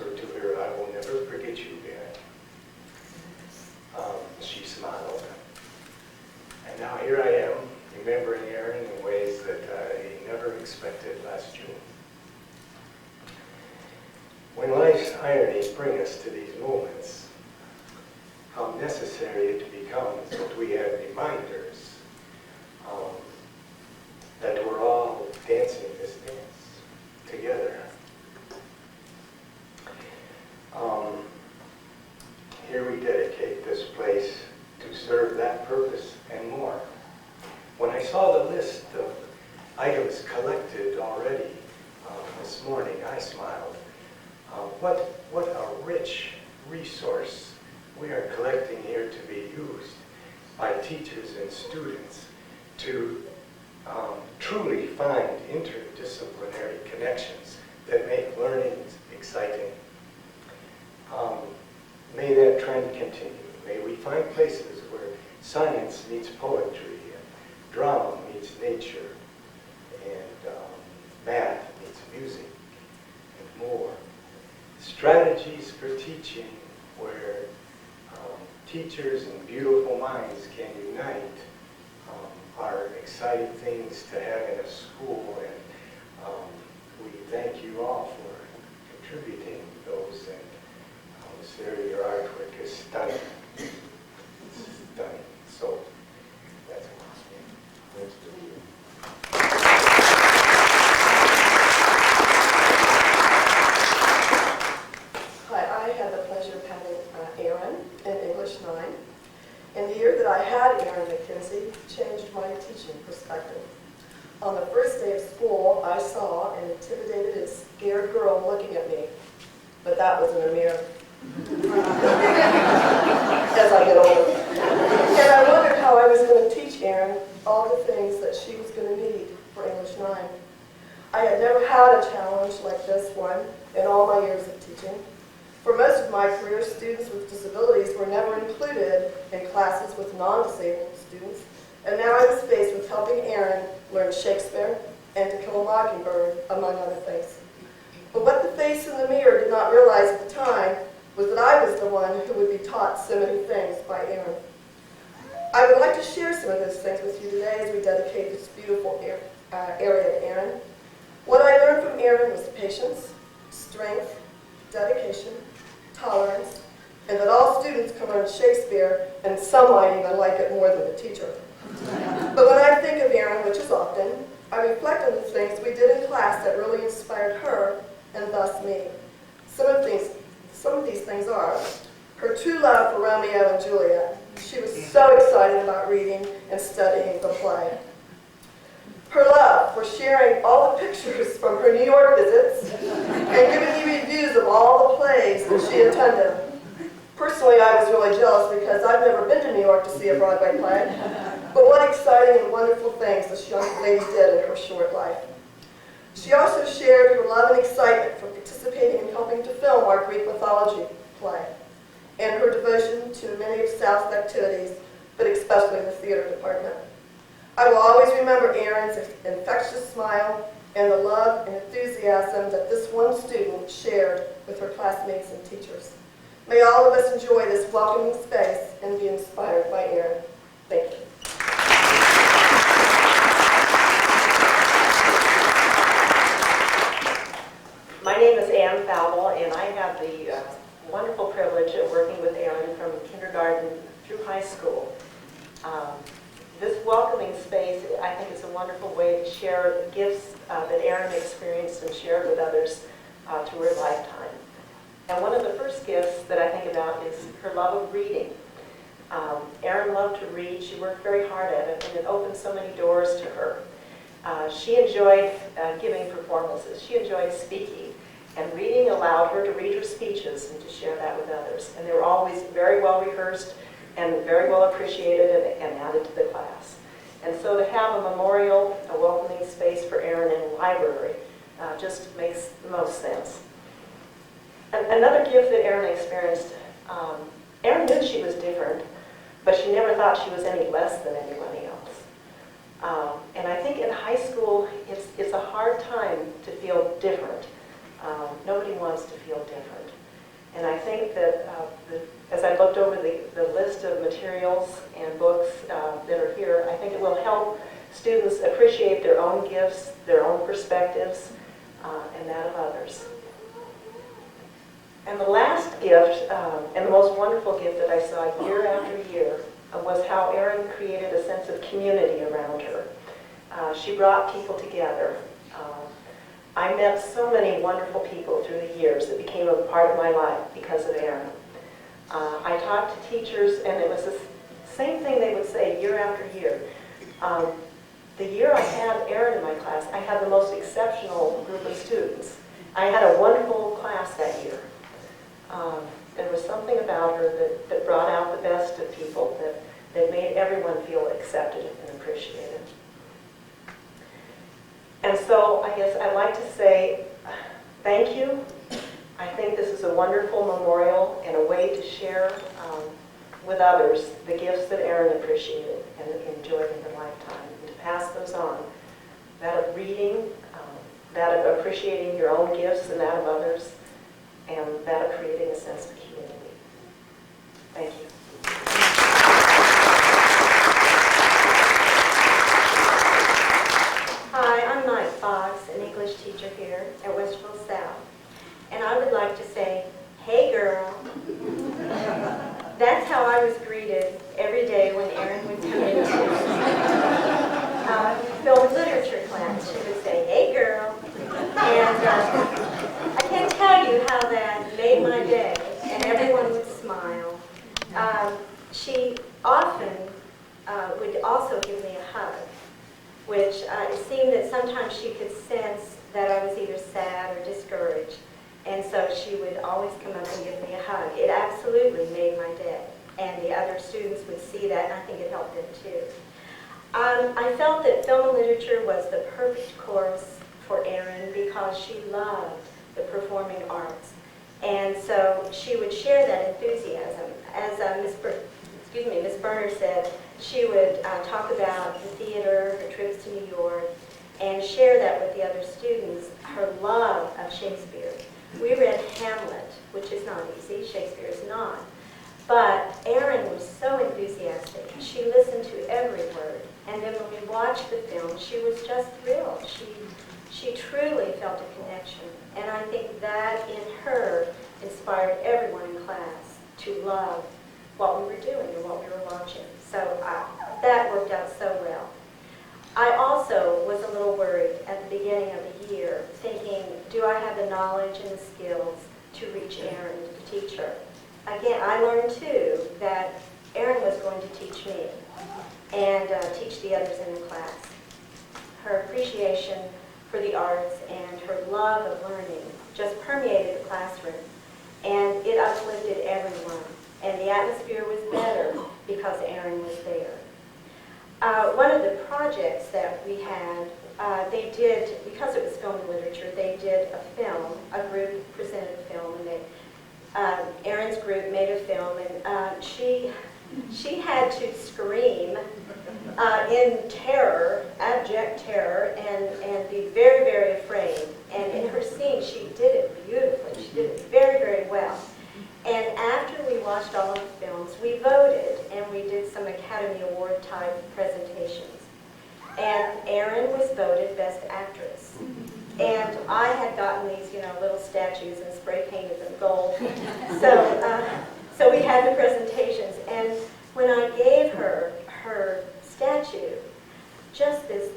whispered to her, "I will never forget you, Aaron." She smiled. And now here I am, remembering Aaron in ways that I never expected last June. When life's ironies bring us to these moments, how necessary it becomes that we have reminders that we're all dancing this dance together. Here we dedicate this place to serve that purpose and more. When I saw the list of items collected already this morning, I smiled. What a rich resource we are collecting here to be used by teachers and students to truly find interdisciplinary connections that make learning exciting. May that trend continue. May we find places where science meets poetry, and drama meets nature, and math meets music, and more. Strategies for teaching where teachers and beautiful minds can unite are exciting things to have in a school, and we thank you all for contributing those. And Sarah, your artwork is stunning. It's stunning. So that's awesome. Thanks to you. Hi, I had the pleasure of having Aaron in English 9. And the year that I had Aaron McKenzie changed my teaching perspective. On the first day of school, I saw an intimidated and scared girl looking at me, but that was in a mirror. As I get older. And I wondered how I was going to teach Aaron all the things that she was going to need for English 9. I had never had a challenge like this one in all my years of teaching. For most of my career, students with disabilities were never included in classes with non-disabled students, and now I was faced with helping Aaron learn Shakespeare and To Kill a Mockingbird, among other things. But what the face in the mirror did not realize at the time was that I was the one who would be taught so many things by Aaron. I would like to share some of those things with you today as we dedicate this beautiful area to Aaron. What I learned from Aaron was patience, strength, dedication, tolerance, and that all students can learn Shakespeare, and some might even like it more than the teacher. But when I think of Aaron, which is often, I reflect on the things we did in class that really inspired her, and thus me. Some of these things are her true love for Romeo and Juliet. She was so excited about reading and studying the play. Her love for sharing all the pictures from her New York visits and giving me reviews of all the plays that she attended. Personally, I was really jealous because I've never been to New York to see a Broadway play. But what exciting and wonderful things this young lady did in her short life. She also shared her love and excitement for participating in helping to film our Greek mythology play, and her devotion to many of South's activities, but especially the theater department. I will always remember Aaron's infectious smile and the love and enthusiasm that this one student shared with her classmates and teachers. May all of us enjoy this welcoming space and be inspired by Aaron. Thank you. My name is Ann Fowle, and I have the wonderful privilege of working with Aaron from kindergarten through high school. This welcoming space, I think, is a wonderful way to share gifts that Aaron experienced and shared with others through her lifetime. And one of the first gifts that I think about is her love of reading. Aaron loved to read. She worked very hard at it, and it opened so many doors to her. She enjoyed giving performances. She enjoyed speaking, and reading allowed her to read her speeches and to share that with others. And they were always very well rehearsed and very well appreciated and added to the class. And so to have a memorial, a welcoming space for Aaron in a library just makes the most sense. Another gift that Aaron experienced, Aaron knew she was different, but she never thought she was any less than anybody else. And I think in high school, it's a hard time to feel different. Nobody wants to feel different. And I think that as I looked over the list of materials and books that are here, I think it will help students appreciate their own gifts, their own perspectives, and that of others. And the last gift, and the most wonderful gift that I saw year after year, was how Erin created a sense of community around her. She brought people together. I met so many wonderful people through the years that became a part of my life because of Erin. I talked to teachers, and it was the same thing they would say year after year. The year I had Erin in my class, I had the most exceptional group of students. I had a wonderful class that year. There was something about her that brought out the best of people, that made everyone feel accepted and appreciated. And so I guess I'd like to say thank you. I think this is a wonderful memorial and a way to share with others the gifts that Erin appreciated and enjoyed in her lifetime, and to pass those on. That of reading, that of appreciating your own gifts and that of others, and that of creating a sense of community. Thank you. Hi, I'm Mike Fox, an English teacher here at Westville South. And I would like to say, hey girl. That's how I was greeted every day when Erin would come into film and literature class. She would say, hey girl. And I can't tell you how that made my day, and everyone would smile. She often would also give me a hug, which it seemed that sometimes she could sense that I was either sad or discouraged. And so she would always come up and give me a hug. It absolutely made my day. And the other students would see that, and I think it helped them too. I felt that film and literature was the perfect course for Erin because she loved the performing arts. And so she would share that enthusiasm. As Miss Berner said, she would talk about the theater, her trips to New York, and share that with the other students, her love of Shakespeare. We read Hamlet, which is not easy, Shakespeare is not. But Erin was so enthusiastic. She listened to every word. And then when we watched the film, she was just thrilled. She truly felt a connection. And I think that in her inspired everyone in class to love what we were doing and what we were watching. So that worked out so well. I also was a little worried at the beginning of the year, thinking, do I have the knowledge and the skills to reach Erin, to teach her? Again, I learned too that Erin was going to teach me and teach the others in the class. Her appreciation for the arts and her love of learning just permeated the classroom, and it uplifted everyone. And the atmosphere was better because Erin was there. One of the projects that we had, they did, because it was film and literature, they did a film, a group presented a film, and Erin's group made a film, and she had to scream in terror, abject terror, and be very, very afraid. And in her scene, she did it beautifully. She did it very, very well. And after we watched all of the films, we voted, and we did some Academy Award type presentations. And Erin was voted Best Actress. And I had gotten these, little statues and spray painted them gold. So we had the presentations. And when I gave her her statue, just this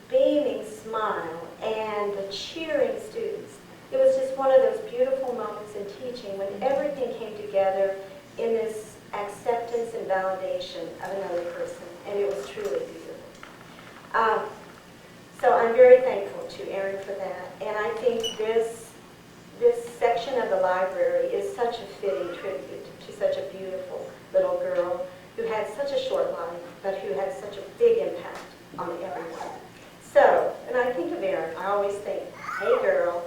beaming smile and the cheering students. It was just one of those beautiful moments in teaching when everything came together in this acceptance and validation of another person, and it was truly beautiful. So I'm very thankful to Erin for that, and I think this section of the library is such a fitting tribute to such a beautiful little girl who had such a short life, but who had such a big impact on everyone. So, and I think of Erin, I always think, hey girl.